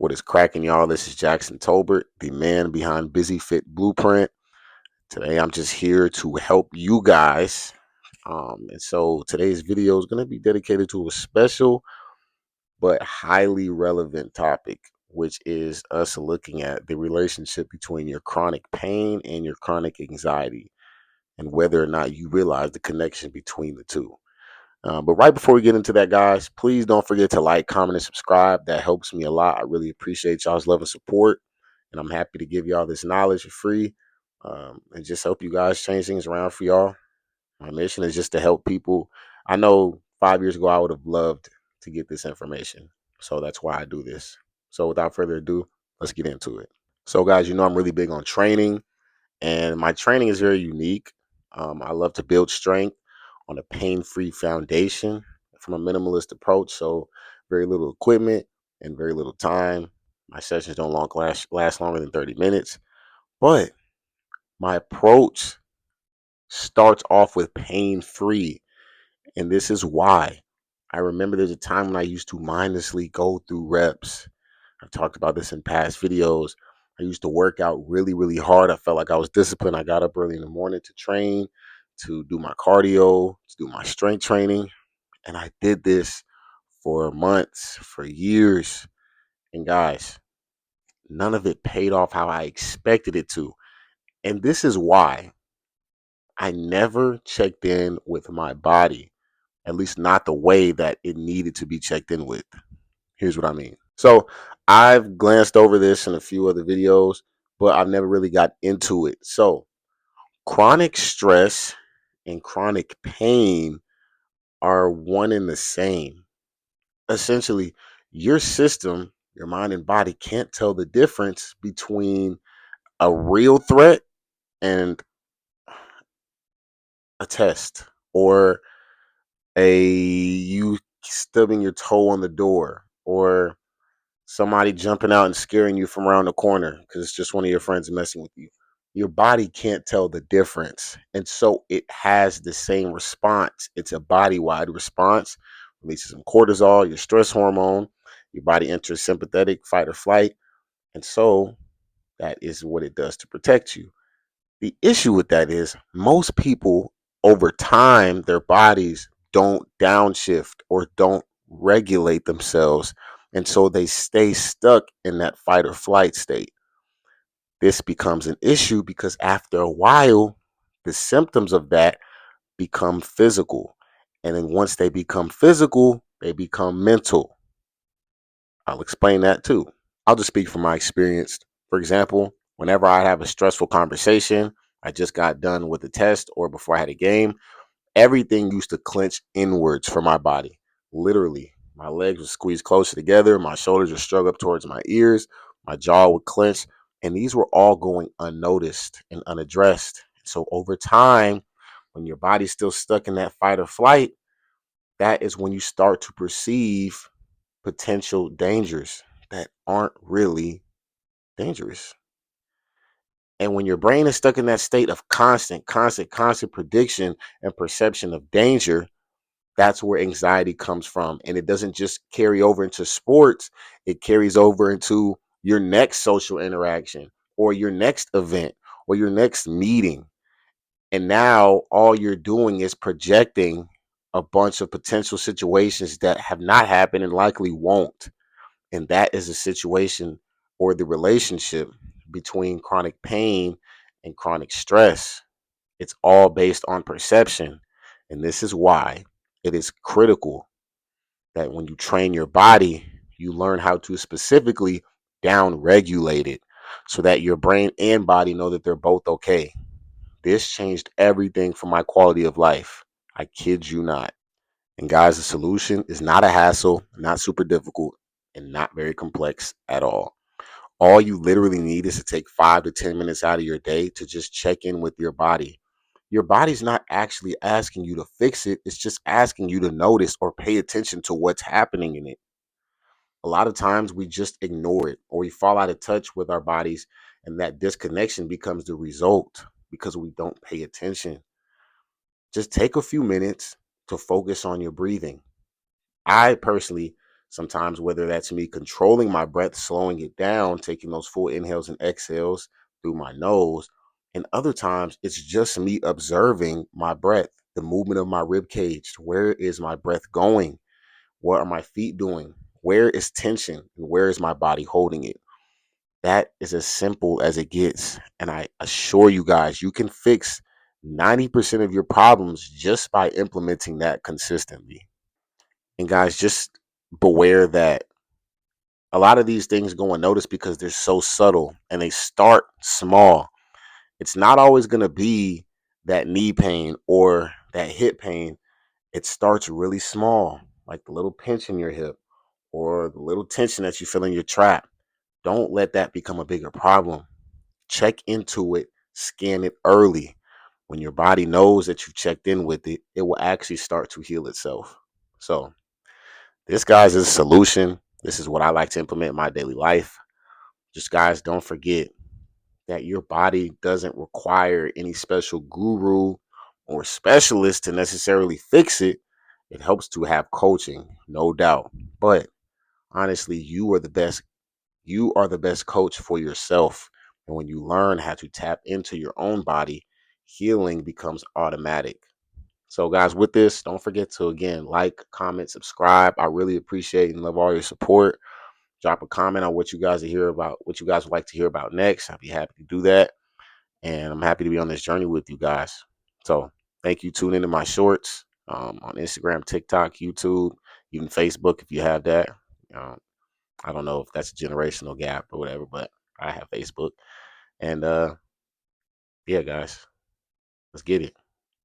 What is cracking, y'all? This is Jackson Tolbert, the man behind Busy Fit Blueprint. Today, I'm just here to help you guys. And so today's video is going to be dedicated to a special but highly relevant topic, which is us looking at the relationship between your chronic pain and your chronic anxiety, and whether or not you realize the connection between the two. But right before we get into that, guys, please don't forget to like, comment, and subscribe. That helps me a lot. I really appreciate y'all's love and support. And I'm happy to give y'all this knowledge for free and just help you guys change things around for y'all. My mission is just to help people. I know 5 years ago, I would have loved to get this information. So that's why I do this. So without further ado, let's get into it. So, guys, I'm really big on training, and my training is very unique. I love to build strength on a pain-free foundation from a minimalist approach. So very little equipment and very little time. My sessions don't last longer than 30 minutes. But my approach starts off with pain-free. And this is why. I remember there's a time when I used to mindlessly go through reps. I've talked about this in past videos. I used to work out really, really hard. I felt like I was disciplined. I got up early in the morning to train, to do my cardio, to do my strength training. And I did this for months, for years. And guys, none of it paid off how I expected it to. And this is why I never checked in with my body, at least not the way that it needed to be checked in with. Here's what I mean. So I've glanced over this in a few other videos, but I've never really got into it. So chronic stress and chronic pain are one and the same. Essentially, your system, your mind and body can't tell the difference between a real threat and a test, or a you stubbing your toe on the door, or somebody jumping out and scaring you from around the corner because it's just one of your friends messing with you. Your body can't tell the difference. And so it has the same response. It's a body wide response, releases some cortisol, your stress hormone. Your body enters sympathetic fight or flight. And so that is what it does to protect you. The issue with that is most people over time, their bodies don't downshift or don't regulate themselves. And so they stay stuck in that fight or flight state. This becomes an issue because after a while, the symptoms of that become physical. And then once they become physical, they become mental. I'll explain that too. I'll just speak from my experience. For example, whenever I have a stressful conversation, I just got done with a test or before I had a game, everything used to clench inwards for my body. Literally, my legs would squeeze closer together, my shoulders would shrug up towards my ears, my jaw would clench, and these were all going unnoticed and unaddressed. So over time, when your body's still stuck in that fight or flight, that is when you start to perceive potential dangers that aren't really dangerous. And when your brain is stuck in that state of constant prediction and perception of danger, that's where anxiety comes from. And it doesn't just carry over into sports, it carries over into your next social interaction or your next event or your next meeting. And now all you're doing is projecting a bunch of potential situations that have not happened and likely won't. And that is a situation or the relationship between chronic pain and chronic stress. It's all based on perception. And this is why it is critical that when you train your body, you learn how to specifically down regulate it so that your brain and body know that they're both okay. This changed everything for my quality of life. I kid you not. And guys, the solution is not a hassle, not super difficult, and not very complex at all. All you literally need is to take 5 to 10 minutes out of your day to just check in with your body. Your body's not actually asking you to fix it, it's just asking you to notice or pay attention to what's happening in it. A lot of times we just ignore it or we fall out of touch with our bodies, and that disconnection becomes the result because we don't pay attention. Just take a few minutes to focus on your breathing. I personally Sometimes, whether that's me controlling my breath, slowing it down, taking those full inhales and exhales through my nose. And other times, it's just me observing my breath, the movement of my rib cage. Where is my breath going? What are my feet doing? Where is tension? And where is my body holding it? That is as simple as it gets. And I assure you guys, you can fix 90% of your problems just by implementing that consistently. And guys, just beware that a lot of these things go unnoticed because they're so subtle and they start small. It's not always going to be that knee pain or that hip pain. It starts really small, like the little pinch in your hip or the little tension that you feel in your trap. Don't let that become a bigger problem. Check into it, scan it early. When your body knows that you checked in with it, it will actually start to heal itself. So, this, guys, is a solution. This is what I like to implement in my daily life. Just, guys, don't forget that your body doesn't require any special guru or specialist to necessarily fix it. It helps to have coaching, no doubt. But honestly, you are the best coach for yourself. And when you learn how to tap into your own body, healing becomes automatic. So, guys, with this, don't forget to again like, comment, subscribe. I really appreciate and love all your support. Drop a comment on what you guys hear about, what you guys would like to hear about next. I'll be happy to do that. And I'm happy to be on this journey with you guys. So, thank you. Tune into my shorts on Instagram, TikTok, YouTube, even Facebook if you have that. Um, I don't know if that's a generational gap or whatever, but I have Facebook. And yeah, guys, let's get it.